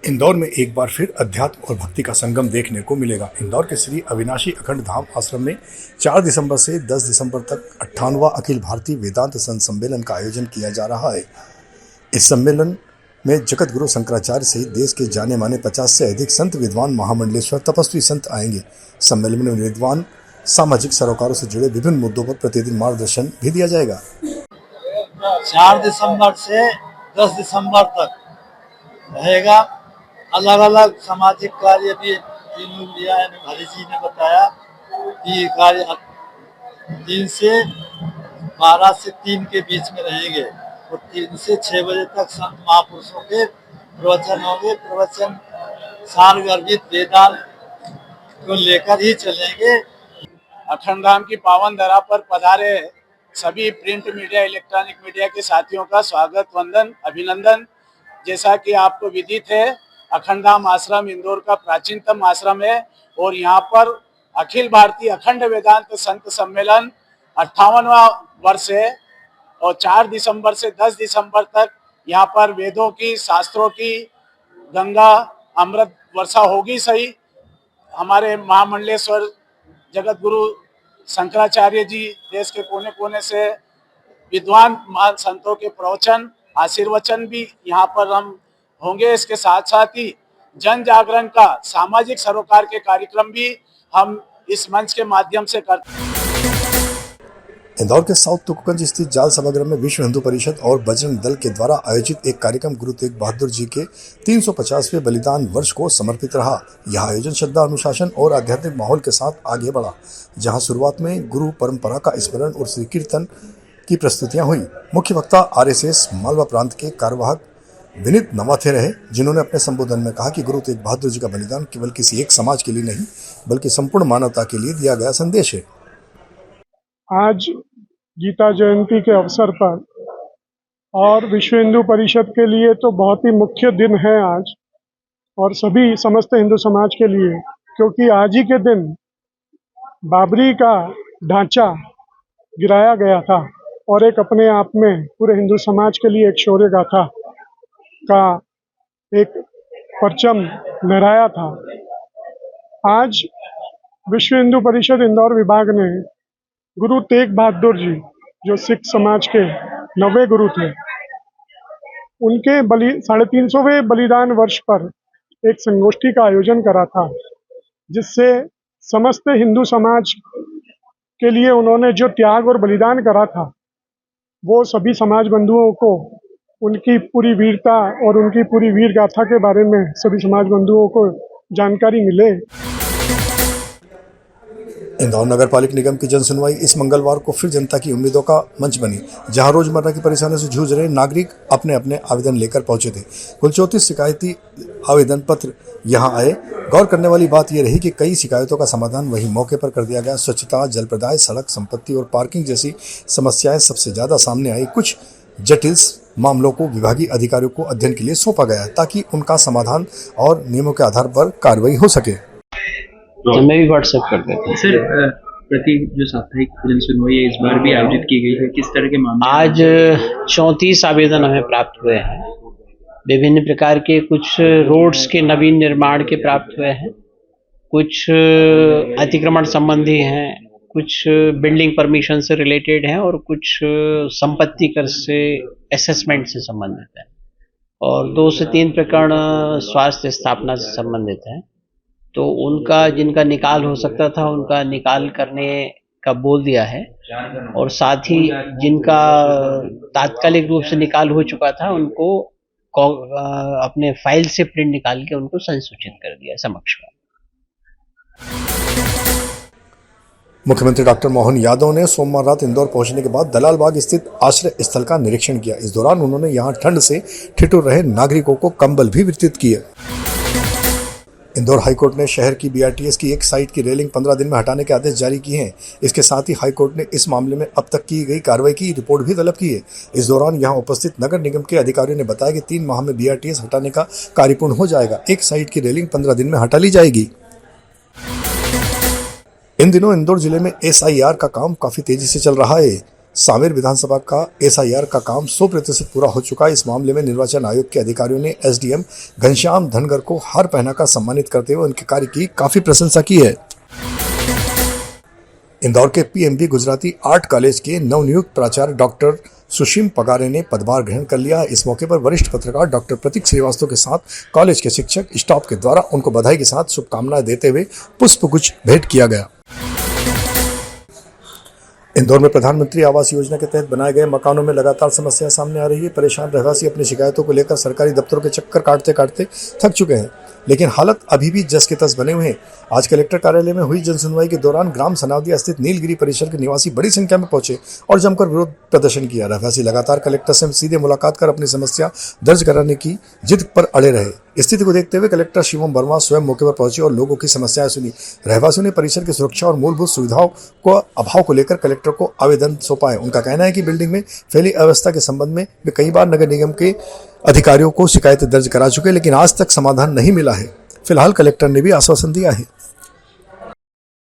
इंदौर में एक बार फिर अध्यात्म और भक्ति का संगम देखने को मिलेगा। इंदौर के श्री अविनाशी अखंड धाम आश्रम में 4 दिसंबर से 10 दिसंबर तक 58वां अखिल भारतीय वेदांत संत सम्मेलन का आयोजन किया जा रहा है। इस सम्मेलन में जगत गुरु शंकराचार्य सहित देश के जाने माने 50 से अधिक संत, विद्वान, महामंडलेश्वर, तपस्वी संत आएंगे। सम्मेलन में विद्वान सामाजिक सरोकारों से जुड़े विभिन्न मुद्दों पर प्रतिदिन मार्गदर्शन भी दिया जाएगा। 4 दिसंबर से 10 दिसंबर तक रहेगा। अलग अलग सामाजिक कार्य भी हरि जी ने बताया कि कार्य 3 से 12 से 3 के बीच में रहेंगे और 3 से 6 बजे तक संत महापुरुषों के प्रवचन होंगे। प्रवचन सारगर्भित वेदांत को लेकर ही चलेंगे। अखंड धाम की पावन धरा पर पधारे सभी प्रिंट मीडिया, इलेक्ट्रॉनिक मीडिया के साथियों का स्वागत, वंदन, अभिनंदन। जैसा कि आपको विदित है, अखंड धाम आश्रम इंदौर का प्राचीनतम आश्रम है और यहाँ पर अखिल भारतीय अखंड वेदांत संत सम्मेलन 58वां वर्ष है और 4 दिसंबर से 10 दिसंबर तक यहाँ पर वेदों की, शास्त्रों की गंगा अमृत वर्षा होगी। सही हमारे महामंडलेश्वर जगत गुरु शंकराचार्य जी देश के कोने कोने से विद्वान महान संतों के प्रवचन, आशीर्वचन भी यहाँ पर हम होंगे। इसके साथ साथ ही जन जागरण का सामाजिक सरोकार के कार्यक्रम भी हम इस मंच के माध्यम से करते हैं। इंदौर के साउथ तुकगंज स्थित जाल सभागृह में विश्व हिंदू परिषद और बजरंग दल के द्वारा आयोजित एक कार्यक्रम गुरु तेग बहादुर जी के 350वें बलिदान वर्ष को समर्पित रहा। यह आयोजन श्रद्धा, अनुशासन और आध्यात्मिक माहौल के साथ आगे बढ़ा, जहां शुरुआत में गुरु परंपरा का स्मरण और श्री कीर्तन की प्रस्तुतियां हुई। मुख्य वक्ता आरएसएस मालवा प्रांत के कार्यवाहक विनीत नवाथे रहे, जिन्होंने अपने संबोधन में कहा कि गुरु तेग बहादुर जी का बलिदान केवल किसी एक समाज के लिए नहीं बल्कि संपूर्ण मानवता के लिए दिया गया संदेश है। आज गीता जयंती के अवसर पर और विश्व हिंदू परिषद के लिए तो बहुत ही मुख्य दिन है आज, और सभी समस्त हिंदू समाज के लिए, क्योंकि आज ही के दिन बाबरी का ढांचा गिराया गया था और एक अपने आप में पूरे हिंदू समाज के लिए एक शौर्य गाथा का एक परचम लहराया था। आज विश्व हिंदू परिषद इंदौर विभाग ने गुरु तेग बहादुर जी, जो सिख समाज के 9वें गुरु थे, उनके 350वें बलिदान वर्ष पर एक संगोष्ठी का आयोजन करा था, जिससे समस्त हिंदू समाज के लिए उन्होंने जो त्याग और बलिदान करा था, वो सभी समाज बंधुओं को उनकी पूरी वीरता और उनकी पूरी वीर गाथा के बारे में सभी समाज बंधुओं को जानकारी मिले। इंदौर नगर पालिक निगम की जन सुनवाई इस मंगलवार को फिर जनता की उम्मीदों का मंच बनी, जहां रोजमर्रा की परेशानियों से जूझ रहे नागरिक अपने अपने आवेदन लेकर पहुंचे थे। कुल 34 शिकायती आवेदन पत्र यहां आए। गौर करने वाली बात यह रही कि कई शिकायतों का समाधान वही मौके पर कर दिया गया। स्वच्छता, जल प्रदाय, सड़क, संपत्ति और पार्किंग जैसी समस्याएं सबसे ज्यादा सामने आई। कुछ जटिल मामलों को विभागीय अधिकारियों को अध्ययन के लिए सौंपा गया ताकि उनका समाधान और नियमों के आधार पर कार्रवाई हो सके। मैं भी व्हाट्सएप कर देता हूँ। सर, प्रति जो साप्ताहिक जन सुनवाई है इस बार भी आयोजित की गई है, किस तरह के मामले? आज 34 आवेदन हमें प्राप्त हुए हैं। विभिन्न प्रकार के, कुछ रोड्स के नवीन निर्माण के प्राप्त हुए हैं, कुछ अतिक्रमण संबंधी हैं, कुछ बिल्डिंग परमिशन से रिलेटेड हैं और कुछ संपत्ति कर से असेसमेंट से संबंधित है और 2 से 3 प्रकरण स्वास्थ्य स्थापना से संबंधित है। तो उनका जिनका निकाल हो सकता था उनका निकाल करने का बोल दिया है और साथ ही जिनका तात्कालिक रूप से निकाल हो चुका था उनको अपने फाइल से प्रिंट निकाल के उनको संसूचित कर दिया समक्ष में। मुख्यमंत्री डॉक्टर मोहन यादव ने सोमवार रात इंदौर पहुंचने के बाद दलाल बाग स्थित आश्रय स्थल का निरीक्षण किया। इस दौरान उन्होंने यहां ठंड से ठिठुर रहे नागरिकों को कंबल भी वितरित किए। इंदौर हाईकोर्ट ने शहर की बीआरटीएस की एक साइट की रेलिंग 15 दिन में हटाने के आदेश जारी किए हैं। इसके साथ ही हाईकोर्ट ने इस मामले में अब तक की गई कार्रवाई की रिपोर्ट भी तलब की है। इस दौरान यहां उपस्थित नगर निगम के अधिकारियों ने बताया कि 3 माह में बीआरटीएस हटाने का कार्य पूर्ण हो जाएगा। एक साइट की रेलिंग 15 दिन में हटा ली जाएगी। इन दिनों इंदौर जिले में एसआईआर का काम काफी तेजी से चल रहा है। सांवेर विधानसभा का एसआईआर का काम 100% पूरा हो चुका है। इस मामले में निर्वाचन आयोग के अधिकारियों ने एसडीएम घनश्याम धनगर को हार पहनाकर सम्मानित करते हुए उनके कार्य की काफी प्रशंसा की है। इंदौर के पीएमबी गुजराती आर्ट कॉलेज के नवनियुक्त प्राचार्य डॉक्टर सुशीम पगारे ने पदभार ग्रहण कर लिया। इस मौके पर वरिष्ठ पत्रकार डॉक्टर प्रतीक श्रीवास्तव के साथ कॉलेज के शिक्षक स्टाफ के द्वारा उनको बधाई के साथ शुभकामनाएं देते हुए पुष्पगुच्छ भेंट किया गया। इंदौर में प्रधानमंत्री आवास योजना के तहत बनाए गए मकानों में लगातार समस्याएं सामने आ रही है। परेशान रहवासी अपनी शिकायतों को लेकर सरकारी दफ्तरों के चक्कर काटते काटते थक चुके हैं, लेकिन हालत अभी भी जस के तस बने हुए हैं। आज कलेक्टर कार्यालय में हुई जनसुनवाई के दौरान ग्राम सनावदिया स्थित नीलगिरी परिसर के निवासी बड़ी संख्या में पहुंचे और जमकर विरोध प्रदर्शन किया। रहवासी लगातार कलेक्टर से सीधे मुलाकात कर अपनी समस्या दर्ज कराने की जिद पर अड़े रहे। स्थिति को देखते हुए कलेक्टर शिवम वर्मा स्वयं मौके पर पहुंचे और लोगों की समस्याएं सुनी। रहवासियों ने परिसर की सुरक्षा और मूलभूत सुविधाओं को अभाव को लेकर कलेक्टर को आवेदन सौंपा है। उनका कहना है कि बिल्डिंग में फैली अव्यवस्था के संबंध में वे कई बार नगर निगम के अधिकारियों को शिकायतें दर्ज करा चुके, लेकिन आज तक समाधान नहीं मिला है। फिलहाल कलेक्टर ने भी आश्वासन दिया है।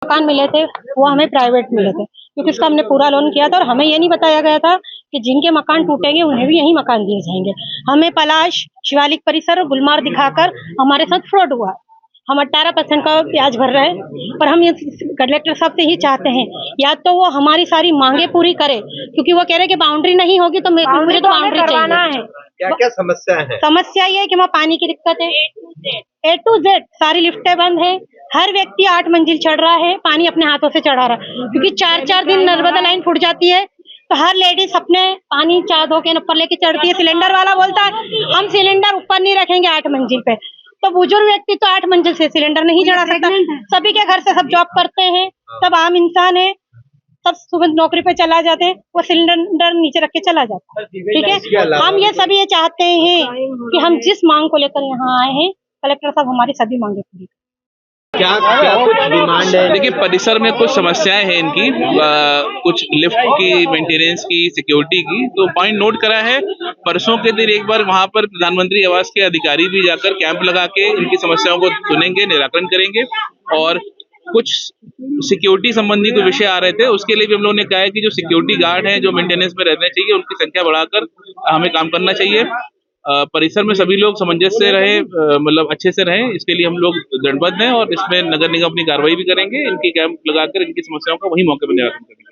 मकान मिले थे वो हमें प्राइवेट मिले थे, क्योंकि उसका हमने पूरा लोन किया था और हमें ये नहीं बताया गया था कि जिनके मकान टूटेंगे उन्हें भी यही मकान दिए जाएंगे। हमें पलाश, शिवालिक परिसर और गुलमार दिखाकर हमारे साथ फ्रॉड हुआ। हम 18% का ब्याज भर रहे हैं और हम ये कलेक्टर साहब से ही चाहते हैं या तो वो हमारी सारी मांगे पूरी करे, क्योंकि वो कह रहे कि बाउंड्री नहीं होगी तो मुझे तो बाउंड्री चाहिए। क्या क्या समस्या है? समस्या ये है कि वहाँ पानी की दिक्कत है, A to Z सारी लिफ्टें बंद है। हर व्यक्ति 8 मंजिल चढ़ रहा है, पानी अपने हाथों से चढ़ा रहा है, क्योंकि 4-4 दिन नर्मदा लाइन फूट जाती है तो हर लेडीज अपने पानी चाह धो के ऊपर लेके चढ़ती है। सिलेंडर वाला बोलता है हम सिलेंडर ऊपर नहीं रखेंगे 8 मंजिल पे, तो बुजुर्ग व्यक्ति तो 8 मंजिल से सिलेंडर नहीं चढ़ा सकता। सभी के घर से सब जॉब करते हैं, सब आम इंसान है, सब सुबह नौकरी पे चला जाते हैं, वो सिलेंडर नीचे रख के चला जाता है। ठीक है, हम ये सभी ये चाहते हैं कि हम जिस मांग को लेकर यहाँ आए हैं कलेक्टर साहब हमारी सभी मांगे पूरी। क्या क्या कुछ डिमांड है? देखिए, परिसर में कुछ समस्याएं हैं इनकी, कुछ लिफ्ट की, मेंटेनेंस की, सिक्योरिटी की। तो पॉइंट नोट करा है। परसों के दिन एक बार वहां पर प्रधानमंत्री आवास के अधिकारी भी जाकर कैंप लगा के इनकी समस्याओं को सुनेंगे, निराकरण करेंगे। और कुछ सिक्योरिटी संबंधी कोई विषय आ रहे थे, उसके लिए भी हम लोगों ने कहा है कि जो सिक्योरिटी गार्ड हैं, जो मेंटेनेंस में रहने चाहिए, उनकी संख्या बढ़ाकर हमें काम करना चाहिए। परिसर में सभी लोग सामंजस्य से रहे, मतलब अच्छे से रहें, इसके लिए हम लोग दृढ़बद्ध हैं और इसमें नगर निगम अपनी कार्रवाई भी करेंगे। इनकी कैंप लगाकर इनकी समस्याओं को वही मौके पर निराकरण करेंगे।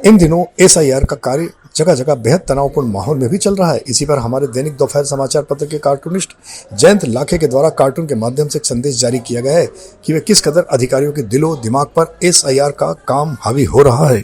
इन दिनों एसआईआर का कार्य जगह जगह बेहद तनावपूर्ण माहौल में भी चल रहा है। इसी पर हमारे दैनिक दोपहर समाचार पत्र के कार्टूनिस्ट जयंत लाखे के द्वारा कार्टून के माध्यम से एक संदेश जारी किया गया है कि वे किस कदर अधिकारियों के दिलो दिमाग पर एसआईआर का काम हावी हो रहा है।